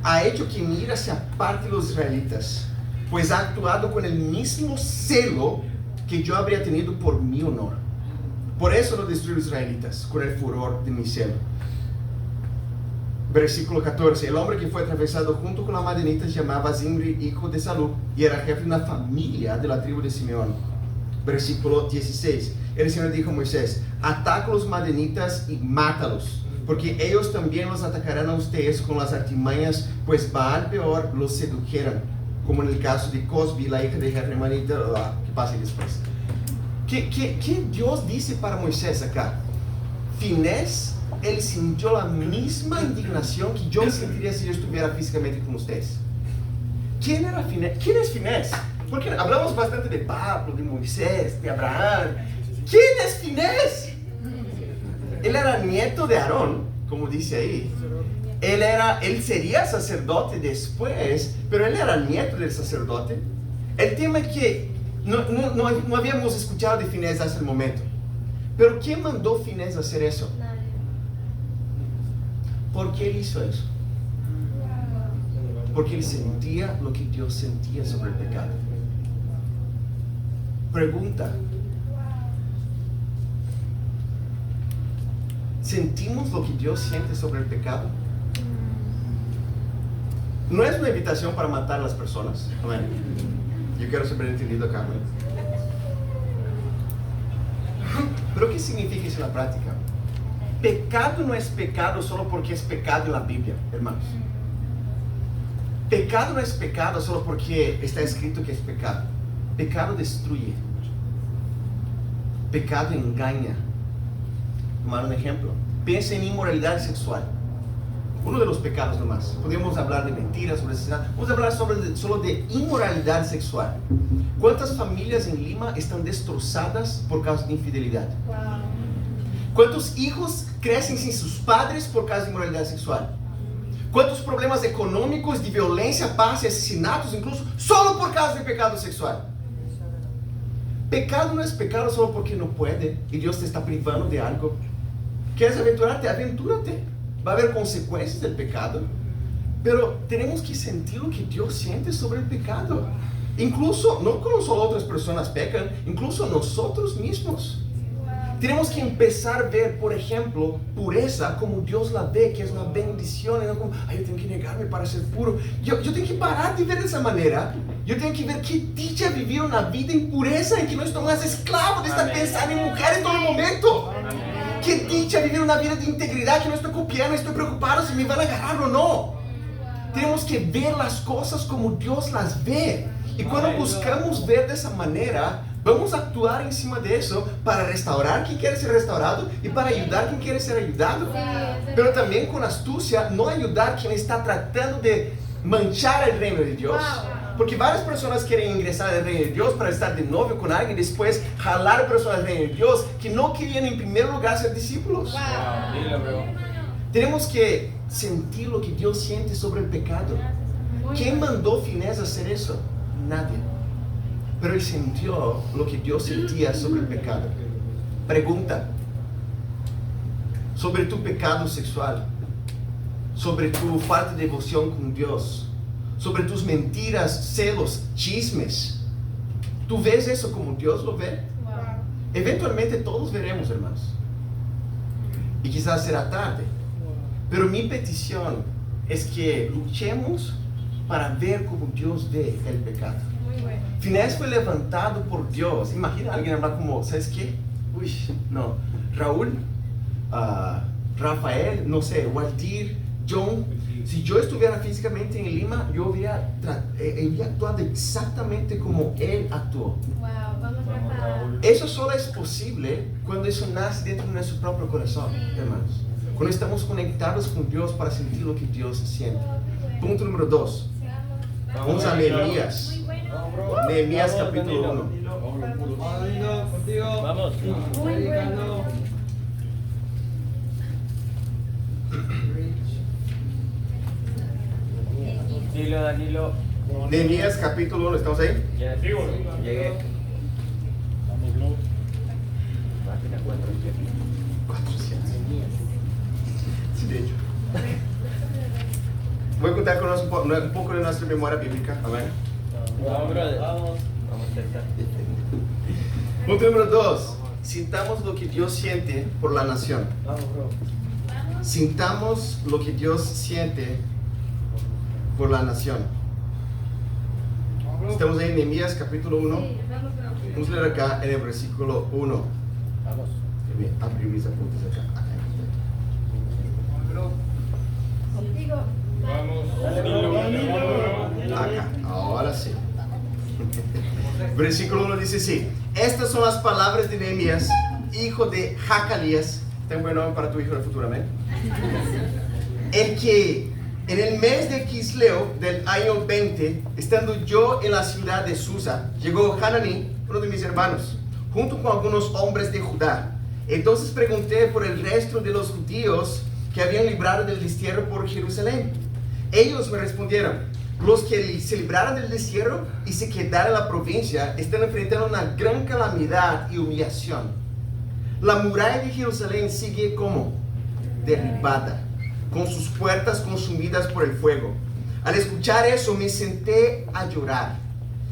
ha hecho que mi ira se aparte de los israelitas, pues ha actuado con el mismo celo que yo habría tenido por mi honor. Por eso no destruí a los israelitas con el furor de mi celo. Versículo 14: el hombre que fue atravesado junto con la madianita se llamaba Zimri, hijo de Salú, y era jefe de una familia de la tribu de Simeón. Versículo 16: el Señor dijo a Moisés: ataca a los madianitas y mátalos, porque ellos también los atacarán a ustedes con las artimañas, pues Baal Peor los sedujeron, como en el caso de Cosbi, la hija de Jerremanita. Que pase después. ¿Qué Dios dice para Moisés acá? Finés, él sintió la misma indignación que yo sentiría si yo estuviera físicamente con ustedes. ¿Quién era Finés? ¿Quién es Finés? Porque hablamos bastante de Pablo, de Moisés, de Abraham. ¿Quién es Finés? Él era nieto de Aarón, como dice ahí. Él sería sacerdote después, pero él era nieto del sacerdote. El tema es que no habíamos escuchado de Finés hasta el momento. Pero ¿quién mandó Finés a hacer eso? Nadie. ¿Por qué él hizo eso? Porque él sentía lo que Dios sentía sobre el pecado. Pregunta: ¿sentimos lo que Dios siente sobre el pecado? No es una invitación para matar a las personas. Amén. Yo quiero ser entendido acá. Amén. Pero ¿qué significa eso en la práctica? Pecado no es pecado solo porque es pecado en la Biblia, hermanos. Pecado no es pecado solo porque está escrito que es pecado. Pecado destruye. Pecado engaña. Tomar un ejemplo. Piensa en inmoralidad sexual. Uno de los pecados nomás. Podríamos hablar de mentiras, sobre asesinato. Vamos a hablar solo de inmoralidad sexual. ¿Cuántas familias en Lima están destrozadas por causa de infidelidad? Wow. ¿Cuántos hijos crecen sin sus padres por causa de inmoralidad sexual? ¿Cuántos problemas económicos, de violencia, paz y asesinatos, incluso solo por causa de pecado sexual? Pecado no es pecado solo porque no puede y Dios te está privando de algo. ¿Quieres aventurarte? Aventúrate. Va a haber consecuencias del pecado, pero tenemos que sentir lo que Dios siente sobre el pecado. Incluso, no solo otras personas pecan, incluso nosotros mismos. Tenemos que empezar a ver, por ejemplo, pureza como Dios la ve, que es una bendición, y no como, yo tengo que negarme para ser puro. Yo tengo que parar de ver de esa manera. Yo tengo que ver qué dicha vivir una vida en pureza, en que no estoy más esclavo de estar pensando en mujeres todo el momento. Qué dicha vivir una vida de integridad, que no estoy copiando, estoy preocupado si me van a agarrar o no. Tenemos que ver las cosas como Dios las ve. Y cuando buscamos ver de esa manera, vamos a actuar encima de eso para restaurar quien quiere ser restaurado y para ayudar quien quiere ser ayudado. Pero también con astucia, no ayudar quien está tratando de manchar el reino de Dios. Porque varias personas quieren ingresar al reino de Dios para estar de novio con alguien y después jalar personas al reino de Dios que no querían en primer lugar ser discípulos. Tenemos que sentir lo que Dios siente sobre el pecado. ¿Quién mandó Finés a hacer eso? Nadie. Pero él sintió lo que Dios sentía sobre el pecado. Pregunta: sobre tu pecado sexual, sobre tu falta de devoción con Dios, sobre tus mentiras, celos, chismes, ¿tú ves eso como Dios lo ve? Eventualmente todos veremos, hermanos. Y quizás será tarde. Pero mi petición es que luchemos para ver cómo Dios ve el pecado. Muy bueno. Finés fue levantado por Dios. Imagina a alguien hablar como, ¿sabes qué? Uy, no. Raúl, Rafael, no sé, Waldir, John. Si yo estuviera físicamente en Lima, yo habría actuado exactamente como él actuó. Wow, vamos Rafa. Eso solo es posible cuando eso nace dentro de nuestro propio corazón, hermanos. Cuando estamos conectados con Dios para sentir lo que Dios siente. Punto número 2. Vamos a Nehemías. Muy bueno. Nehemías capítulo 1. Vamos. Muy bueno. Danilo, Danilo. Nehemías capítulo 1, ¿estamos ahí? Ya, llegué. Página 400. Sí, de hecho. Voy a contar con un poco de nuestra memoria bíblica. Amén. Vamos, brother. Vamos a intentar. Punto número 2. Sintamos lo que Dios siente por la nación. Vamos, bro. Sintamos lo que Dios siente por la nación. Estamos ahí en Nehemías capítulo 1. Sí, vamos Rafa. Vamos a leer acá en el versículo 1. Vamos. Déjame abrir mis apuntes acá. Contigo. Acá, ahora sí. Versículo 1 dice así: estas son las palabras de Nehemías, hijo de Jacalías, Ten buen nombre para tu hijo en el futuro, amén. El que en el mes de Quisleo del año 20, estando yo en la ciudad de Susa, llegó Hananí, uno de mis hermanos, junto con algunos hombres de Judá. Entonces pregunté por el resto de los judíos que habían librado del destierro por Jerusalén. Ellos me respondieron: los que se libraron del destierro y se quedaron en la provincia están enfrentando una gran calamidad y humillación. La muralla de Jerusalén sigue como derribada, con sus puertas consumidas por el fuego. Al escuchar eso me senté a llorar.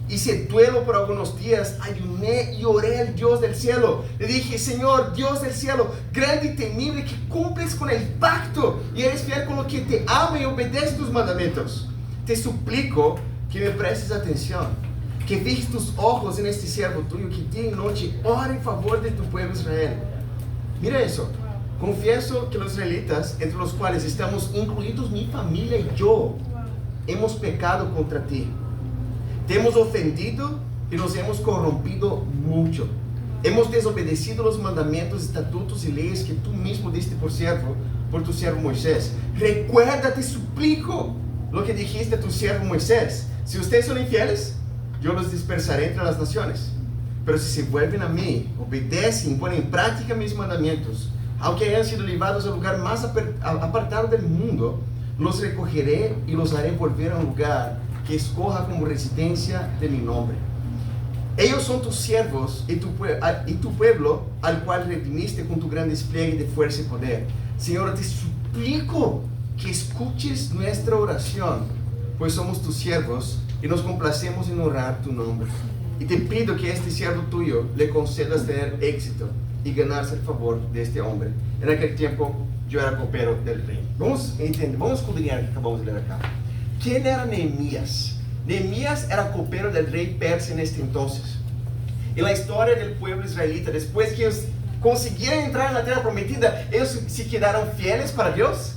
Hice duelo por algunos días, ayuné y oré al Dios del cielo. Le dije: Señor, Dios del cielo, grande y temible, que cumples con el pacto y eres fiel con lo que te ama y obedece tus mandamientos. Te suplico que me prestes atención, que fijes tus ojos en este siervo tuyo, que día y noche ora en favor de tu pueblo Israel. Mira eso. Confieso que los israelitas, entre los cuales estamos incluidos mi familia y yo, hemos pecado contra ti. Te hemos ofendido y nos hemos corrompido mucho. Hemos desobedecido los mandamientos, estatutos y leyes que tú mismo diste por tu siervo Moisés. Recuerda, te suplico, lo que dijiste a tu siervo Moisés: si ustedes son infieles, yo los dispersaré entre las naciones. Pero si se vuelven a mí, obedecen y ponen en práctica mis mandamientos, aunque hayan sido llevados al lugar más apartado del mundo, los recogeré y los haré volver a un lugar que escoja como residencia de mi nombre. Ellos son tus siervos y tu pueblo, al cual redimiste con tu gran despliegue de fuerza y poder. Señor, te suplico que escuches nuestra oración, pues somos tus siervos y nos complacemos en honrar tu nombre. Y te pido que a este siervo tuyo le concedas tener éxito y ganarse el favor de este hombre. En aquel tiempo yo era copero del rey. Vamos a escudriñar lo que acabamos de leer acá. ¿Quién era Nehemías? Nehemías era copero del rey persa en este entonces. En la historia del pueblo israelita, después que ellos consiguieron entrar en la tierra prometida, ¿ellos se quedaron fieles para Dios?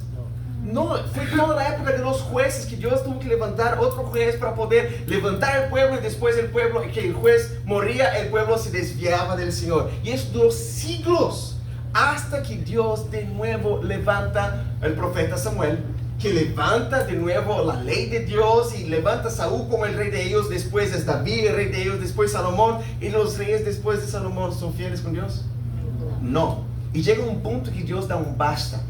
No, fue toda la época de los jueces que Dios tuvo que levantar otro juez para poder levantar el pueblo, y después el pueblo, que el juez moría, el pueblo se desviaba del Señor. Y es duró siglos hasta que Dios de nuevo levanta al profeta Samuel, que levanta de nuevo la ley de Dios y levanta a Saúl como el rey de ellos. Después es David el rey de ellos, después Salomón. ¿Y los reyes después de Salomón son fieles con Dios? No. Y llega un punto que Dios da un basta.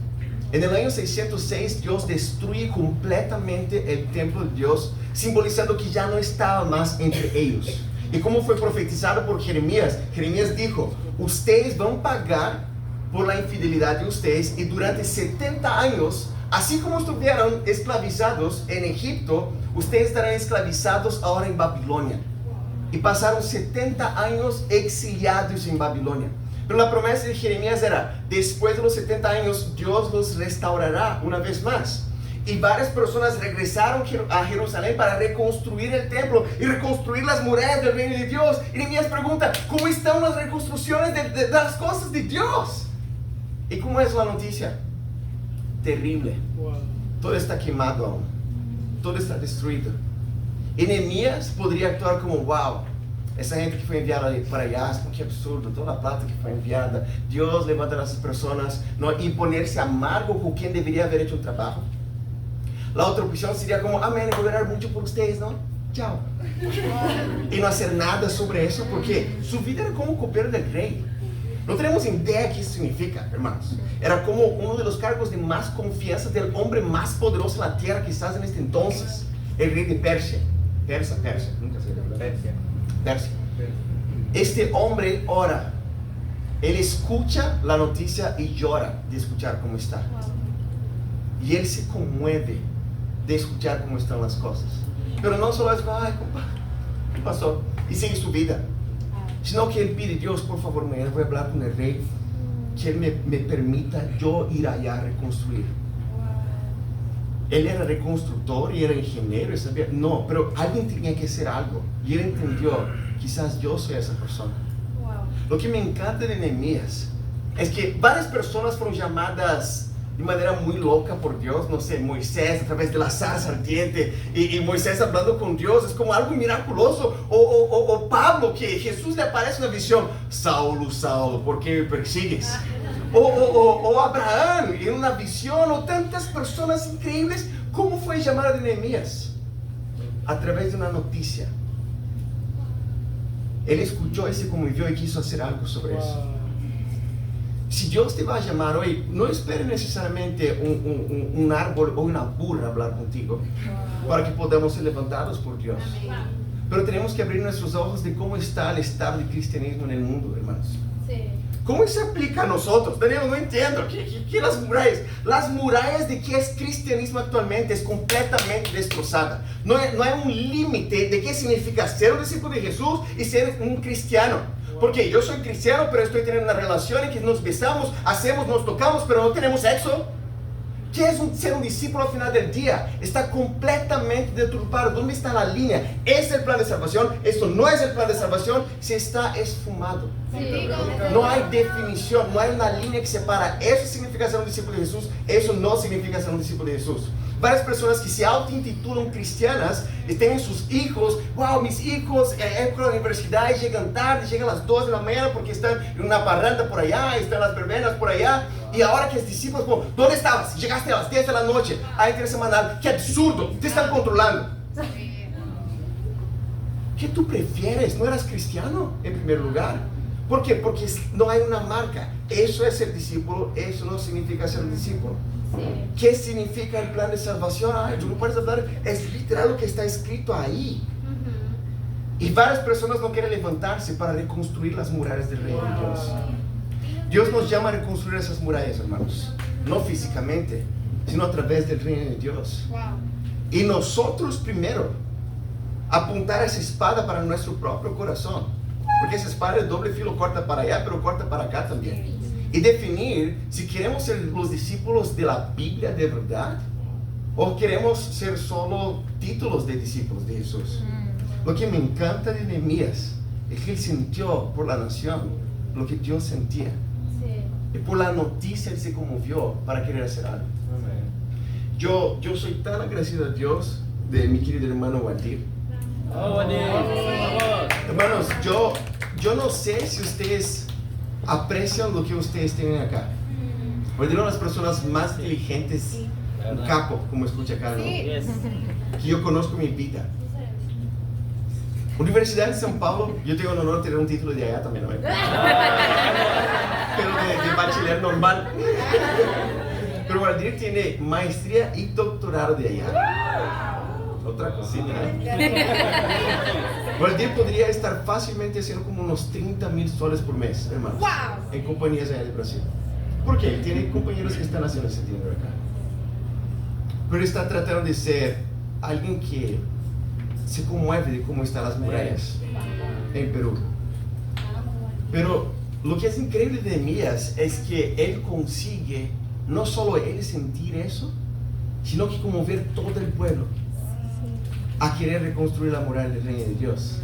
En el año 606 Dios destruye completamente el templo de Dios, simbolizando que ya no estaba más entre ellos. Y como fue profetizado por Jeremías, Jeremías dijo: ustedes van a pagar por la infidelidad de ustedes, y durante 70 años, así como estuvieron esclavizados en Egipto, ustedes estarán esclavizados ahora en Babilonia. Y pasaron 70 años exiliados en Babilonia. Pero la promesa de Jeremías era: después de los 70 años, Dios los restaurará una vez más. Y varias personas regresaron a Jerusalén para reconstruir el templo y reconstruir las murallas del reino de Dios. Y Jeremías pregunta: ¿cómo están las reconstrucciones de las cosas de Dios? ¿Y cómo es la noticia? Terrible. Todo está quemado aún. Todo está destruido. Y Nehemías podría actuar como: wow, esa gente que fue enviada para allá, qué absurdo, toda la plata que fue enviada, Dios levanta a esas personas, ¿no? Y ponerse amargo con quien debería haber hecho el trabajo. La otra opción sería como: amén, voy a orar mucho por ustedes, ¿no? Chao. Y no hacer nada sobre eso, porque su vida era como copero del rey. No tenemos idea qué eso significa, hermanos. Era como uno de los cargos de más confianza del hombre más poderoso en la tierra, quizás en este entonces, el rey de Persia. Persia, nunca sé de verdad. Persia. Este hombre ora, él escucha la noticia y llora de escuchar cómo está. Y él se conmueve de escuchar cómo están las cosas. Pero no solo es: ay, compa, ¿qué pasó? Y sigue su vida. Sino que él pide: Dios, por favor, mañana voy a hablar con el rey, que él me permita yo ir allá a reconstruir. Él era reconstructor y era ingeniero y sabía, no, pero alguien tenía que hacer algo. Y él entendió: quizás yo soy esa persona. Lo que me encanta de Nehemías es que varias personas fueron llamadas de manera muy loca por Dios. No sé, Moisés a través de la zarza ardiente, y Moisés hablando con Dios es como algo miraculoso. O Pablo, que Jesús le aparece en una visión: Saulo, Saulo, ¿por qué me persigues? O Abraham en una visión, o tantas personas increíbles. ¿Cómo fue el llamado de Nehemías? A través de una noticia. Él escuchó y se conmovió y quiso hacer algo sobre eso. Si Dios te va a llamar hoy, no espere necesariamente un árbol o una burra hablar contigo para que podamos ser levantados por Dios. Pero tenemos que abrir nuestros ojos de cómo está el estado del cristianismo en el mundo, hermanos. Sí. ¿Cómo se aplica a nosotros? Daniel, no entiendo. ¿Qué las murallas? Las murallas de qué es cristianismo actualmente es completamente destrozada. No hay un límite de qué significa ser un discípulo de Jesús y ser un cristiano. Porque yo soy cristiano, pero estoy teniendo una relación en que nos besamos, hacemos, nos tocamos, pero no tenemos sexo. ¿Qué es ser un discípulo al final del día? Está completamente deturpado. ¿Dónde está la línea? ¿Es el plan de salvación? ¿Esto no es el plan de salvación? Se está esfumado. Sí. No hay definición, no hay una línea que separa. Eso significa ser un discípulo de Jesús, eso no significa ser un discípulo de Jesús. Varias personas que se auto-intitulan cristianas y tienen sus hijos. Wow, mis hijos entran a la universidad y llegan tarde, llegan a las 2 de la mañana porque están en una parranda por allá, están las verbenas por allá. Y ahora que es discípulos, como, ¿dónde estabas? Llegaste a las 10 de la noche, a intersemanal. ¡Qué absurdo! Te están controlando. ¿Qué tú prefieres? ¿No eras cristiano en primer lugar? ¿Por qué? Porque no hay una marca. Eso es ser discípulo, eso no significa ser un discípulo. Sí. ¿Qué significa el plan de salvación? Ay, tú no puedes hablar, es literal lo que está escrito ahí. Y varias personas no quieren levantarse para reconstruir las murallas del reino de Dios. Dios nos llama a reconstruir esas murallas, hermanos. No físicamente, sino a través del reino de Dios. Wow. Y nosotros primero apuntar esa espada para nuestro propio corazón. Porque esa espada de doble filo corta para allá, pero corta para acá también. Y definir si queremos ser los discípulos de la Biblia de verdad o queremos ser solo títulos de discípulos de Jesús. Lo que me encanta de Nehemías es que él sintió por la nación lo que Dios sentía. Sí. Y por la noticia él se conmovió para querer hacer algo. Amén. Yo soy tan agradecido a Dios de mi querido hermano Waldir. Hermanos, yo no sé si ustedes aprecian lo que ustedes tienen acá. Waldir es una de las personas más inteligentes, un capo, como escucha acá, ¿no? Sí. Que yo conozco en mi vida. Universidad de São Paulo, yo tengo el honor de tener un título de allá también, ¿no? Pero de bachiller normal. Pero Waldir tiene maestría y doctorado de allá. Otra cosita, ¿eh? Waldir podría estar fácilmente haciendo como unos 30,000 soles por mes, hermanos. Wow. En compañías allá de Brasil. ¿Por qué? Tiene compañeros que están haciendo ese dinero acá. Pero está tratando de ser alguien que se conmueve de cómo están las murallas en Perú. Pero lo que es increíble de Nehemías es que él consigue no solo él sentir eso, sino que conmover todo el pueblo a querer reconstruir la muralla del reino de Dios.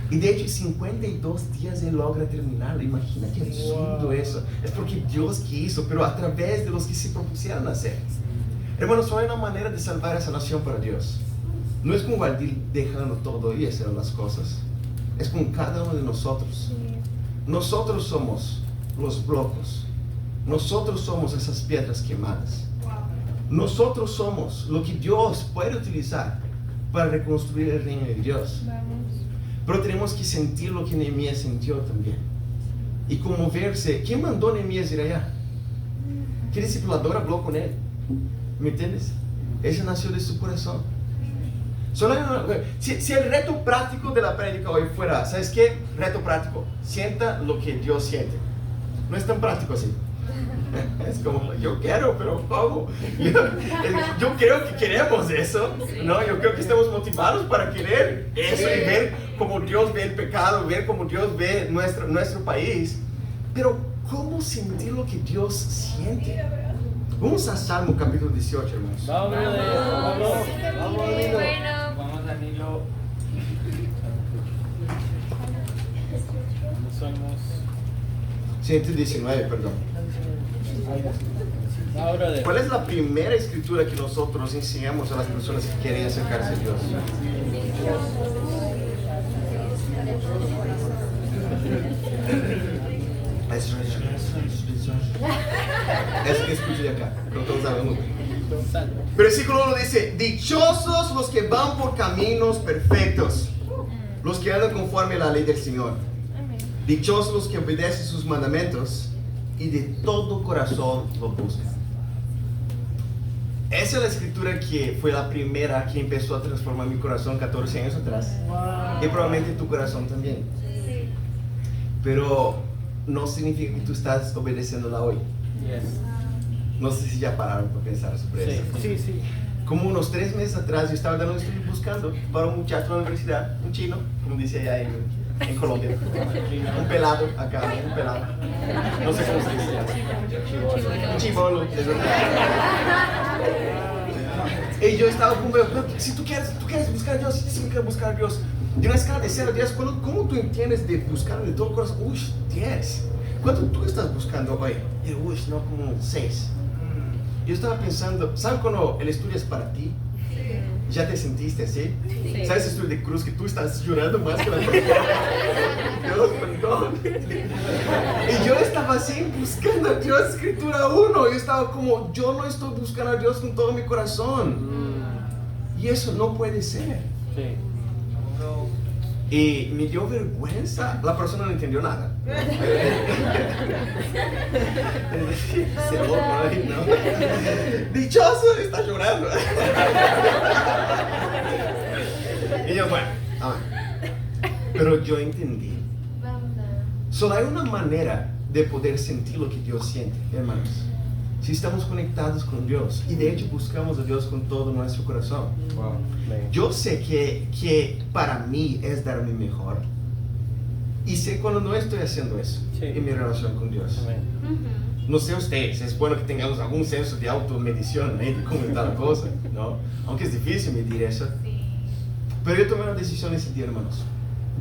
Y de hecho en 52 días él logra terminarlo. Imagina qué absurdo eso. Es porque Dios quiso, pero a través de los que se propusieron hacer. Hermanos, no hay una manera de salvar a esa nación para Dios. No es con Waldir dejando todo y hacer las cosas. Es con cada uno de nosotros. Nosotros somos los blocos. Nosotros somos esas piedras quemadas. Nosotros somos lo que Dios puede utilizar para reconstruir el reino de Dios. Pero tenemos que sentir lo que Nehemías sintió también. Y conmoverse. ¿Quién mandó a Nehemías ir allá? ¿Qué discipulador habló con él? ¿Me entiendes? Ese nació de su corazón. Si el reto práctico de la prédica hoy fuera, ¿sabes qué? Reto práctico, sienta lo que Dios siente. No es tan práctico así. Es como, yo quiero, pero ¿cómo? Yo creo que queremos eso, ¿no? Yo creo que estamos motivados para querer eso y ver cómo Dios ve el pecado, ver cómo Dios ve nuestro país. Pero ¿cómo sentir lo que Dios siente? Vamos a Salmo capítulo 18, hermanos. Vamos, Bueno. Vamos, Danilo. Somos. 119, perdón. Ahora ¿Cuál es la primera escritura que nosotros enseñamos a las personas que quieren acercarse a Dios? Eso que escucho de acá, no todos hablamos. Versículo 1 dice, dichosos los que van por caminos perfectos, los que andan conforme a la ley del Señor. Dichosos los que obedecen sus mandamientos y de todo corazón lo buscan. Esa es la escritura que fue la primera que empezó a transformar mi corazón 14 años atrás. Y probablemente tu corazón también. Pero no significa que tú estás obedeciéndola hoy. No sé si ya pararon para pensar sobre eso. Sí. Como unos 3 meses atrás yo estaba dando un estudio buscando para un muchacho de la universidad, un chino, como dice allá en Colombia. Un pelado acá, un pelado. No sé cómo se dice. Un chibolo, es verdad. Y yo estaba como, pero si tú quieres buscar a Dios, si tú quieres buscar a Dios, de una escala de 0 a 10, ¿cómo tú entiendes de buscar de todo el corazón? Uy, 10. ¿Cuánto tú estás buscando hoy? Y yo, uy, no, como 6. Yo estaba pensando, ¿sabes cuando el estudio es para ti? ¿Ya te sentiste así? ¿Sabes el estudio de cruz que tú estás llorando más que la persona? Dios, perdón. Y yo estaba así buscando a Dios, escritura 1. Yo estaba como, yo no estoy buscando a Dios con todo mi corazón. Y eso no puede ser. Y me dio vergüenza. La persona no entendió nada. Se loco ahí, ¿no? Dichoso, está llorando. Y yo, bueno, pero yo entendí. Solo hay una manera de poder sentir lo que Dios siente, hermanos. Si estamos conectados con Dios, y de hecho buscamos a Dios con todo nuestro corazón. Yo sé que para mí es dar mi mejor. Y sé cuando no estoy haciendo eso en mi relación con Dios. No sé ustedes, es bueno que tengamos algún senso de automedición, de cómo está la cosa, ¿no? Aunque es difícil medir eso. Pero yo tomé una decisión ese día, hermanos.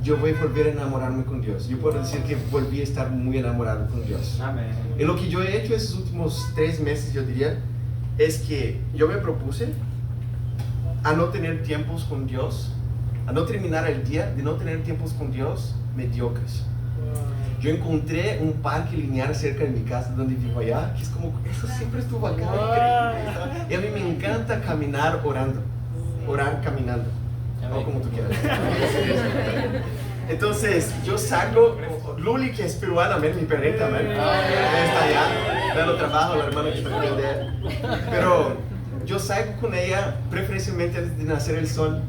Yo voy a volver a enamorarme con Dios. Yo puedo decir que volví a estar muy enamorado con Dios. Amén. Y lo que yo he hecho estos últimos 3 meses, yo diría, es que yo me propuse a no tener tiempos con Dios, a no terminar el día de no tener tiempos con Dios mediocres. Yo encontré un parque lineal cerca de mi casa donde vivo allá, que es como, eso siempre estuvo acá. Y a mí me encanta caminar orando, orar caminando, o como tú quieras. Entonces, yo salgo, Luli, que es peruana, mi perrita, está allá, dando trabajo, la hermana que está con ella. Pero yo salgo con ella preferentemente antes de nacer el sol,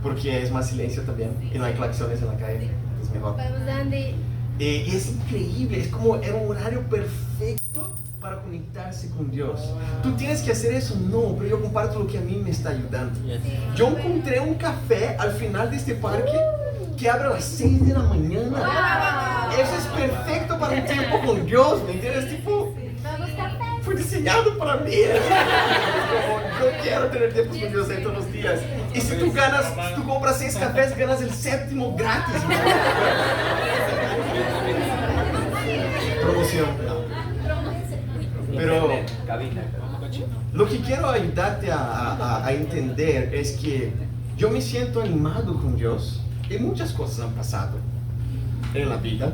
porque es más silencio también, y no hay claxones en la calle, es mejor. Vamos, Andy. Y es increíble, es como era un horario perfecto para conectarse con Dios. ¿Tú tienes que hacer eso? No, pero yo comparto lo que a mí me está ayudando. Yo encontré un café al final de este parque que abre a las 6 de la mañana. Eso es perfecto para un tiempo con Dios, ¿me entiendes? Tipo, Vamos, café. fue diseñado para mí. Yo quiero tener tiempos con Dios ahí todos los días. Y si tú compras 6 cafés, ganas el 7º gratis. Promoción. Pero lo que quiero ayudarte a entender es que yo me siento animado con Dios y muchas cosas han pasado en la vida,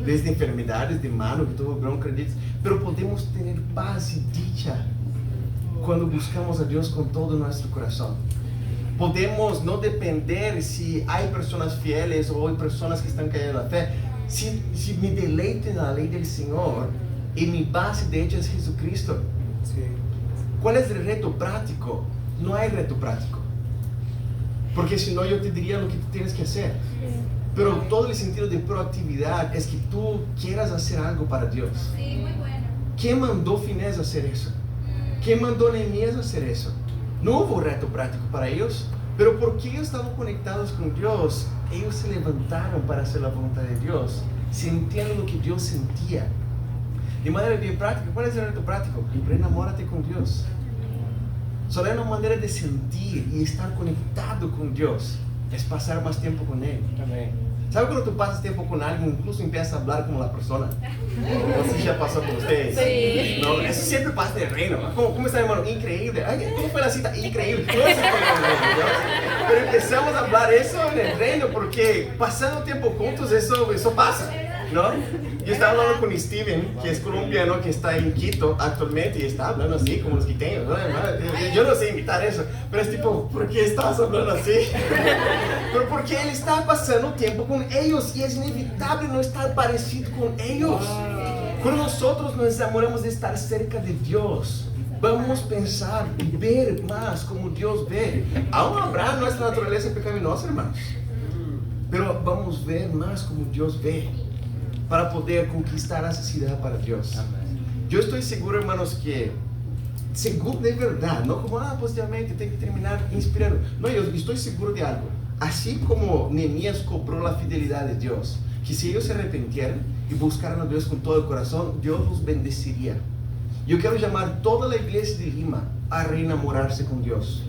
desde enfermedades de mano que tuvo bronca, pero podemos tener paz y dicha cuando buscamos a Dios con todo nuestro corazón. Podemos no depender si hay personas fieles o hay personas que están cayendo en la fe. Si me deleito en la ley del Señor y mi base de hecho es Jesucristo. ¿Cuál es el reto práctico? No hay reto práctico, porque si no yo te diría lo que tú tienes que hacer. Pero todo el sentido de proactividad es que tú quieras hacer algo para Dios. Sí, muy bueno. ¿Quién mandó Finés a hacer eso? ¿Quién mandó Nehemías a hacer eso? No hubo reto práctico para ellos, pero porque ellos estaban conectados con Dios, ellos se levantaron para hacer la voluntad de Dios, sintiendo lo que Dios sentía. De manera bien práctica, ¿cuál es el reto práctico? Enamórate con Dios. Solo hay una manera de sentir y estar conectado con Dios, es pasar más tiempo con Él. Amén. ¿Sabe cuando tú pasas tiempo con alguien, incluso empiezas a hablar como la persona? No sé si ya pasó con ustedes. Sí. No, eso siempre pasa en el reino. ¿Cómo está, hermano? Increíble. Ay, ¿cómo fue la cita? Increíble. No, eso fue en el reino, ¿no? Pero empezamos a hablar eso en el reino porque pasando tiempo juntos, eso pasa. ¿no? Yo estaba hablando con Steven, que es colombiano, que está en Quito actualmente y está hablando así como los quiteños, ¿no? Yo no sé imitar eso, pero es tipo, ¿por qué estás hablando así? Pero porque él está pasando tiempo con ellos y es inevitable no estar parecido con ellos. Cuando nosotros nos enamoramos de estar cerca de Dios, vamos a pensar y ver más como Dios ve. Aún habrá nuestra naturaleza pecaminosa, hermanos, pero vamos a ver más como Dios ve para poder conquistar esa ciudad para Dios. Yo estoy seguro, hermanos, que seguro de verdad, no como, positivamente tengo que terminar inspirando. No, yo estoy seguro de algo. Así como Nehemías cobró la fidelidad de Dios, que si ellos se arrepintieran y buscaran a Dios con todo el corazón, Dios los bendeciría. Yo quiero llamar toda la iglesia de Lima a reenamorarse con Dios.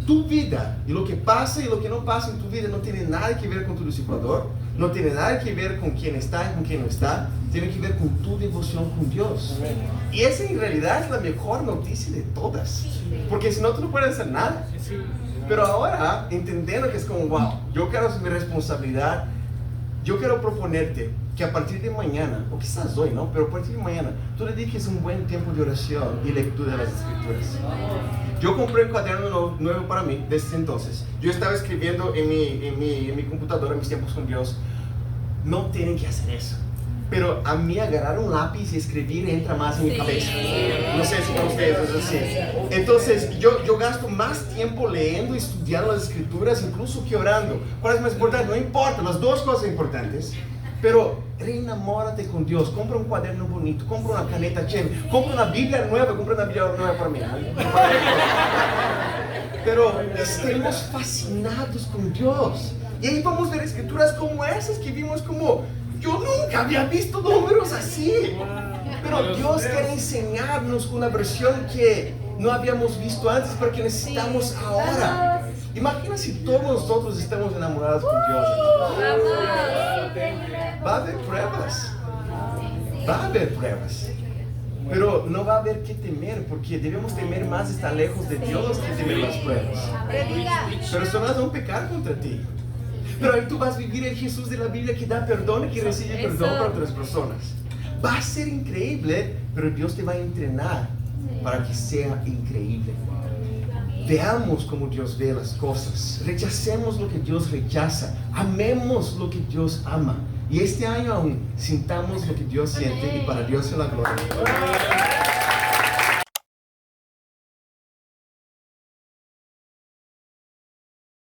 Tu vida y lo que pasa y lo que no pasa en tu vida no tiene nada que ver con tu discipulador, no tiene nada que ver con quién está y con quién no está, tiene que ver con tu devoción con Dios. Y esa en realidad es la mejor noticia de todas, porque si no, tú no puedes hacer nada. Pero ahora, entendiendo que es como, wow, yo quiero asumir responsabilidad, yo quiero proponerte que a partir de mañana, o quizás hoy, ¿no? Pero a partir de mañana, tú dediques un buen tiempo de oración y lectura de las Escrituras. Yo compré un cuaderno nuevo para mí desde entonces. Yo estaba escribiendo en mi computadora, en mis tiempos con Dios. No tienen que hacer eso. Pero a mí agarrar un lápiz y escribir entra más en mi cabeza. No sé si para ustedes es así. Entonces yo gasto más tiempo leyendo y estudiando las Escrituras, incluso que orando. ¿Cuál es más importante? No importa, las dos cosas son importantes. Pero reenamórate con Dios. Compra un cuaderno bonito, compra una caneta chévere, compra una Biblia nueva, compra una Biblia nueva para mí. Pero estemos fascinados con Dios. Y ahí vamos a ver escrituras como esas que vimos, como yo nunca había visto números así. Pero Dios quiere enseñarnos una versión que no habíamos visto antes, pero que necesitamos ahora. Imagina si todos nosotros estamos enamorados con Dios. Va a haber pruebas. Va a haber pruebas. Pero no va a haber que temer, porque debemos temer más estar lejos de Dios que temer las pruebas. Personas van a pecar contra ti. Pero ahí tú vas a vivir el Jesús de la Biblia que da perdón y que recibe perdón para otras personas. Va a ser increíble, pero Dios te va a entrenar para que sea increíble. Veamos cómo Dios ve las cosas. Rechacemos lo que Dios rechaza. Amemos lo que Dios ama. Y este año aún sintamos lo que Dios siente y para Dios sea la gloria.